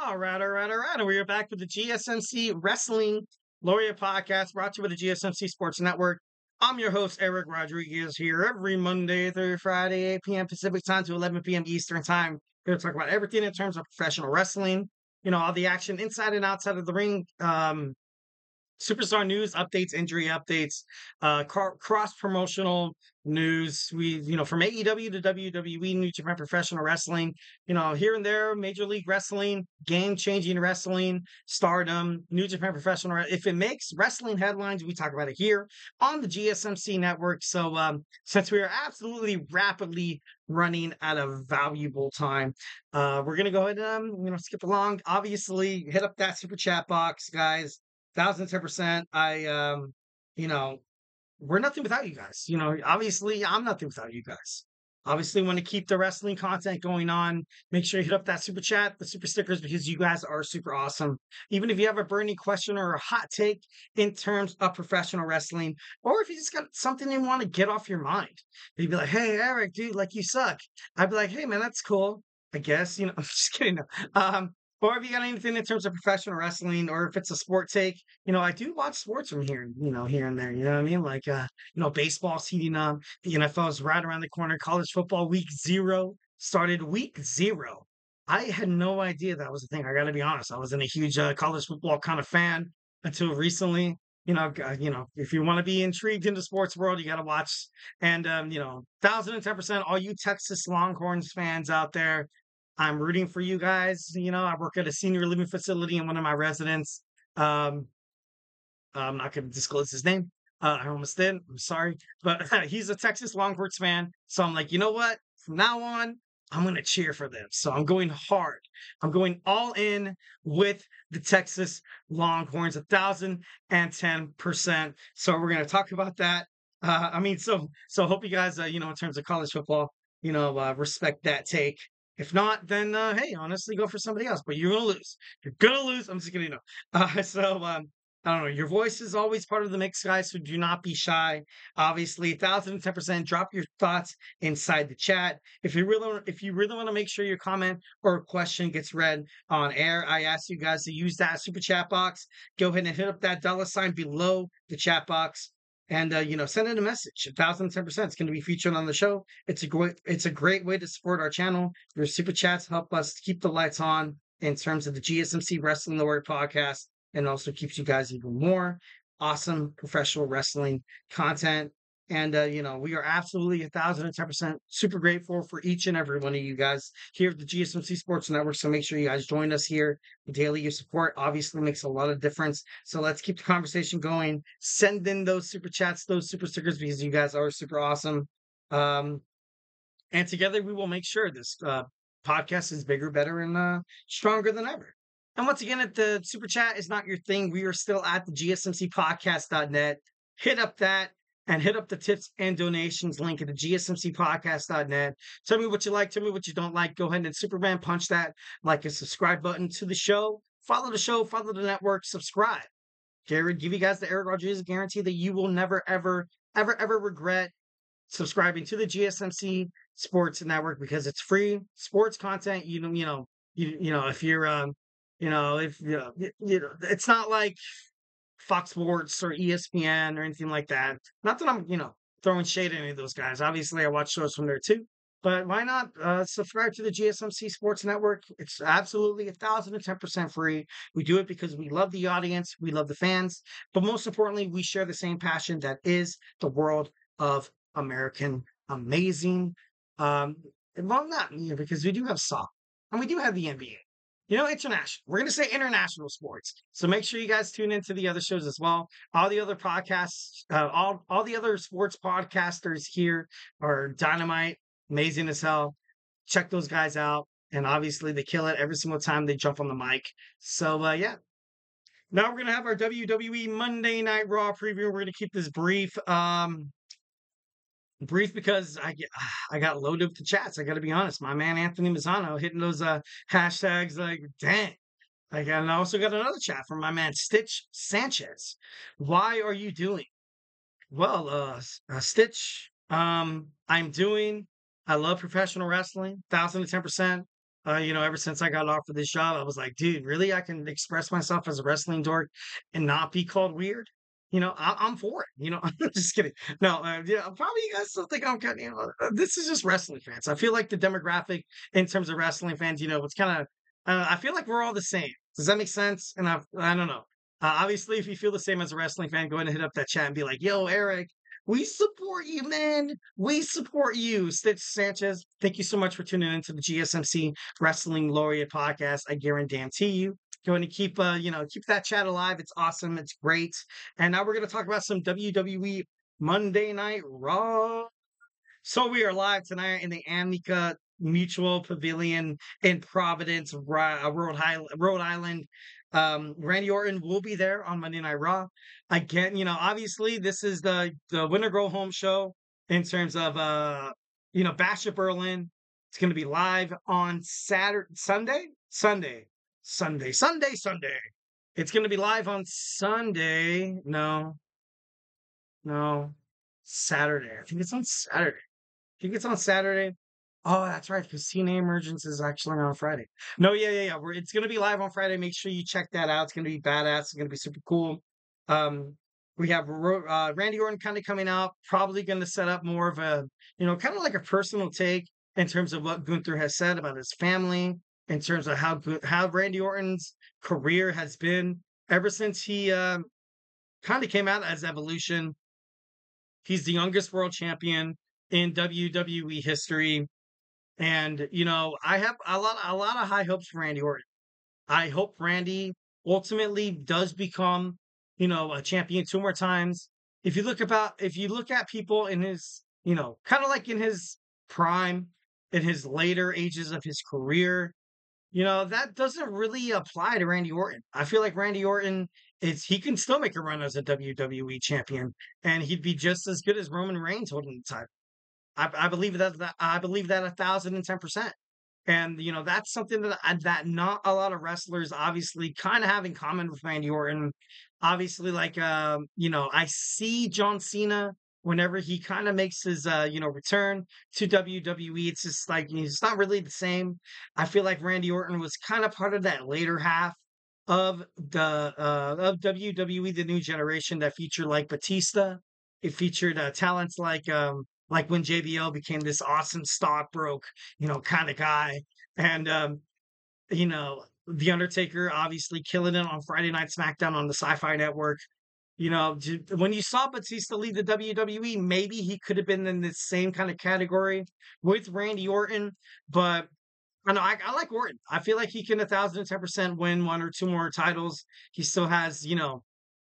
All right. We are back with the GSMC Wrestling Laureate podcast brought to you by the GSMC Sports Network. I'm your host, Eric Rodriguez, here every Monday through Friday, 8 p.m. Pacific time to 11 p.m. Eastern time. Here to talk about everything in terms of professional wrestling, all the action inside and outside of the ring, superstar news updates, injury updates, cross promotional news. From AEW to WWE, New Japan Professional Wrestling, here and there, Major League Wrestling, game changing wrestling, Stardom, New Japan Professional. If it makes wrestling headlines, we talk about it here on the GSMC network. So, since we are absolutely rapidly running out of valuable time, we're gonna go ahead and skip along. Obviously, hit up that super chat box, guys. 1010%. You know, we're nothing without you guys. Obviously, I'm nothing without you guys. Obviously, want to keep the wrestling content going on. Make sure you hit up that super chat, the super stickers, because you guys are super awesome. Even if you have a burning question or a hot take in terms of professional wrestling, or if you just got something you want to get off your mind, you'd be like, "Hey, Eric, dude, like you suck." I'd be like, "Hey, man, that's cool. I guess." I'm just kidding. No. Or if you got anything in terms of professional wrestling, or if it's a sport take, I do watch sports from here, here and there. You know what I mean? Like, baseball's heating up. The NFL is right around the corner. College football week 0 started week 0. I had no idea that was a thing. I got to be honest. I wasn't a huge college football kind of fan until recently. If you want to be intrigued in the sports world, you got to watch. And 1010%, all you Texas Longhorns fans out there, I'm rooting for you guys. I work at a senior living facility, and one of my residents, um, I'm not going to disclose his name. I almost did. I'm sorry, but he's a Texas Longhorns fan. So I'm like, you know what? From now on, I'm going to cheer for them. So I'm going hard. I'm going all in with the Texas Longhorns, 1010%. So we're going to talk about that. So hope you guys, in terms of college football, respect that take. If not, then hey, honestly, go for somebody else. But you're gonna lose. You're gonna lose. I'm just kidding. No. I don't know. Your voice is always part of the mix, guys. So do not be shy. Obviously, 1010%. Drop your thoughts inside the chat. If you really want to make sure your comment or question gets read on air, I ask you guys to use that super chat box. Go ahead and hit up that $ below the chat box. And send in a message. 1010%. It's going to be featured on the show. It's a great way to support our channel. Your super chats help us keep the lights on in terms of the GSMC Wrestling Laureate podcast, and also keeps you guys even more awesome professional wrestling content. And we are absolutely 1010% super grateful for each and every one of you guys here at the GSMC Sports Network. So make sure you guys join us here. Daily your support obviously makes a lot of difference. So let's keep the conversation going. Send in those super chats, those super stickers, because you guys are super awesome. And together we will make sure this podcast is bigger, better, and stronger than ever. And once again, if the super chat is not your thing, we are still at the GSMCpodcast.net. Hit up that. And hit up the tips and donations link at the GSMCpodcast.net. Tell me what you like. Tell me what you don't like. Go ahead and Superman punch that like and subscribe button to the show. Follow the show. Follow the network. Subscribe. Jared, give you guys the Eric Rodriguez guarantee that you will never, ever, ever, ever regret subscribing to the GSMC Sports Network, because it's free sports content. If you're, it's not like Fox Sports or ESPN or anything like that. Not that I'm, throwing shade at any of those guys. Obviously, I watch shows from there too. But why not subscribe to the GSMC Sports Network? It's absolutely 1010% free. We do it because we love the audience, we love the fans, but most importantly, we share the same passion that is the world of American amazing. Not because we do have soccer and we do have the NBA. International. We're going to say international sports. So make sure you guys tune into the other shows as well. All the other podcasts, all the other sports podcasters here are dynamite, amazing as hell. Check those guys out. And obviously, they kill it every single time they jump on the mic. So, yeah. Now we're going to have our WWE Monday Night Raw preview. We're going to keep this brief. Brief because I got loaded with the chats. I got to be honest. My man Anthony Mazzano hitting those hashtags like dang. And I also got another chat from my man Stitch Sanchez. Why are you doing? Well, Stitch, I'm doing. I love professional wrestling, 1010%. Ever since I got offered this job, I was like, dude, really? I can express myself as a wrestling dork and not be called weird? I'm for it. I'm just kidding. No, yeah, probably you guys still think I'm kind of, this is just wrestling fans. I feel like the demographic in terms of wrestling fans, it's kind of, I feel like we're all the same. Does that make sense? And I don't know. Obviously, if you feel the same as a wrestling fan, go ahead and hit up that chat and be like, yo, Eric, we support you, man. We support you. Stitch Sanchez, thank you so much for tuning into the GSMC Wrestling Laureate podcast. I guarantee you. Going to keep that chat alive. It's awesome. It's great. And now we're going to talk about some WWE Monday Night Raw. So we are live tonight in the Amica Mutual Pavilion in Providence, Rhode Island. Randy Orton will be there on Monday Night Raw. Again, obviously this is the winner go home show in terms of Bash at Berlin. It's going to be live on Sunday. It's going to be live on Sunday. No, Saturday. I think it's on Saturday. Oh, that's right, because TNA Emergence is actually on Friday. No, yeah. It's going to be live on Friday. Make sure you check that out. It's going to be badass. It's going to be super cool. We have Randy Orton kind of coming out, probably going to set up more of a, kind of like a personal take in terms of what Gunther has said about his family, in terms of how Randy Orton's career has been ever since he kind of came out as Evolution. He's the youngest world champion in WWE history. And I have a lot of high hopes for Randy Orton. I hope Randy ultimately does become, a champion two more times. If you look at people in his, kind of like in his prime, in his later ages of his career, that doesn't really apply to Randy Orton. I feel like Randy Orton he can still make a run as a WWE champion, and he'd be just as good as Roman Reigns holding the title. I believe I believe that 1,010%. And that's something that not a lot of wrestlers obviously kind of have in common with Randy Orton. Obviously, like I see John Cena whenever he kind of makes his return to WWE. It's just like it's not really the same. I feel like Randy Orton was kind of part of that later half of the of WWE, the new generation that featured like Batista. It featured talents like when JBL became this awesome stockbroke, kind of guy. And, The Undertaker obviously killing it on Friday Night SmackDown on the Sci-Fi Network. When you saw Batista leave the WWE, maybe he could have been in the same kind of category with Randy Orton. But I know I like Orton. I feel like he can 1,010% win one or two more titles. He still has,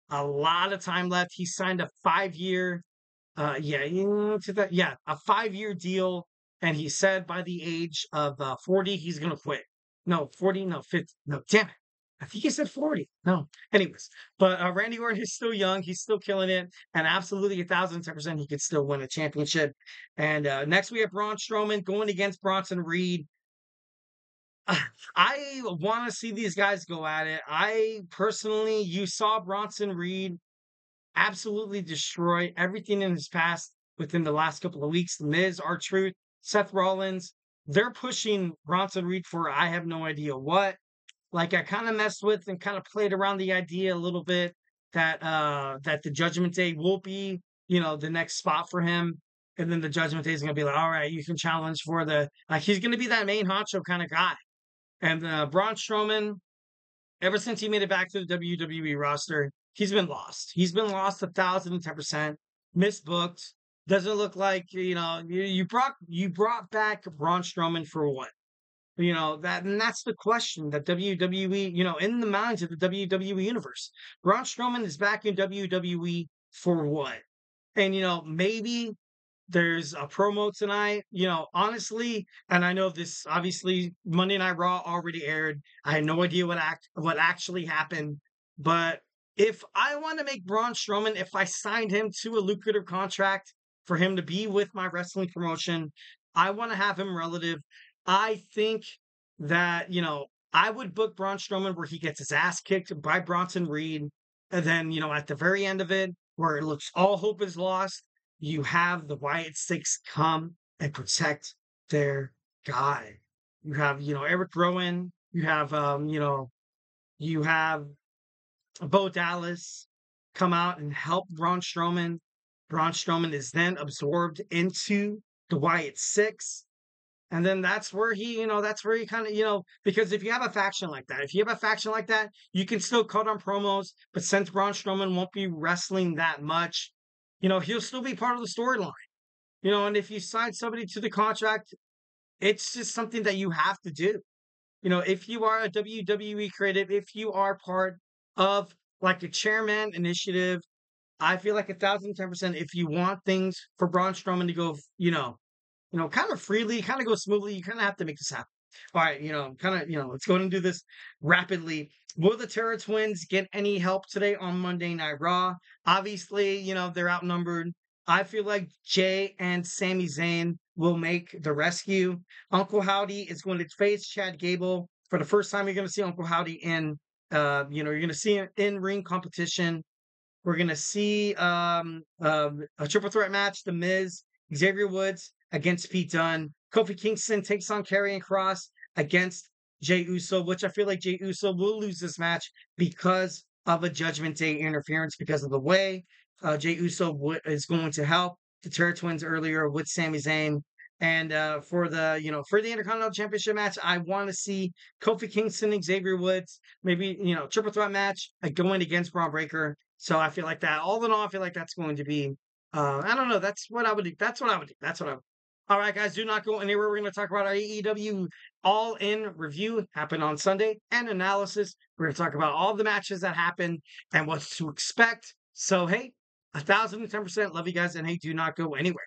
a lot of time left. He signed a 5-year a 5-year deal, and he said by the age of 40 he's gonna quit. No, 40, no 50, no, damn it. I think he said 40. No, anyways, but Randy Orton is still young. He's still killing it, and absolutely 1,010% he could still win a championship. And next we have Braun Strowman going against Bronson Reed. I want to see these guys go at it. You saw Bronson Reed absolutely destroy everything in his past within the last couple of weeks. The Miz, R-Truth, Seth Rollins, they're pushing Bronson Reed for I have no idea what. Like I kind of messed with and kind of played around the idea a little bit that the Judgment Day will be, the next spot for him. And then the Judgment Day is gonna be like, all right, you can challenge for he's gonna be that main honcho kind of guy. And Braun Strowman, ever since he made it back to the WWE roster, he's been lost. He's been lost 1,010%, misbooked. Doesn't look like you brought back Braun Strowman for what? And that's the question that WWE, in the minds of the WWE Universe. Braun Strowman is back in WWE for what? And maybe there's a promo tonight, honestly, and I know this obviously Monday Night Raw already aired. I had no idea what actually happened, but if I want to make Braun Strowman, if I signed him to a lucrative contract for him to be with my wrestling promotion, I want to have him relative. I think that, I would book Braun Strowman where he gets his ass kicked by Bronson Reed. And then, at the very end of it, where it looks all hope is lost, you have the Wyatt Six come and protect their guy. You have, Eric Rowan. You have Bo Dallas come out and help Braun Strowman. Braun Strowman is then absorbed into the Wyatt Six. And then that's where he kind of, because if you have a faction like that, you can still cut on promos, but since Braun Strowman won't be wrestling that much, he'll still be part of the storyline. And if you sign somebody to the contract, it's just something that you have to do. If you are a WWE creative, if you are part of like the chairman initiative, I feel like 1,010%. If you want things for Braun Strowman to go, kind of freely, kind of go smoothly, you kind of have to make this happen. All right, let's go ahead and do this rapidly. Will the Terror Twins get any help today on Monday Night Raw? Obviously, they're outnumbered. I feel like Jay and Sami Zayn will make the rescue. Uncle Howdy is going to face Chad Gable. For the first time, you're going to see Uncle Howdy you're going to see him in ring competition. We're going to see a triple threat match, The Miz, Xavier Woods against Pete Dunne. Kofi Kingston takes on Karrion Kross against Jey Uso, which I feel like Jey Uso will lose this match because of a Judgment Day interference, because of the way Jey Uso is going to help the Terror Twins earlier with Sami Zayn. And for the Intercontinental Championship match, I want to see Kofi Kingston, Xavier Woods, maybe, triple threat match going against Braun Breaker. So I feel like that. All in all, I feel like that's going to be. I don't know. That's what I would do. That's what I would do. That's what I would. All right, guys, do not go anywhere. We're going to talk about our AEW All In review happened on Sunday and analysis. We're going to talk about all the matches that happened and what to expect. So hey, 1,010%. Love you guys, and hey, do not go anywhere.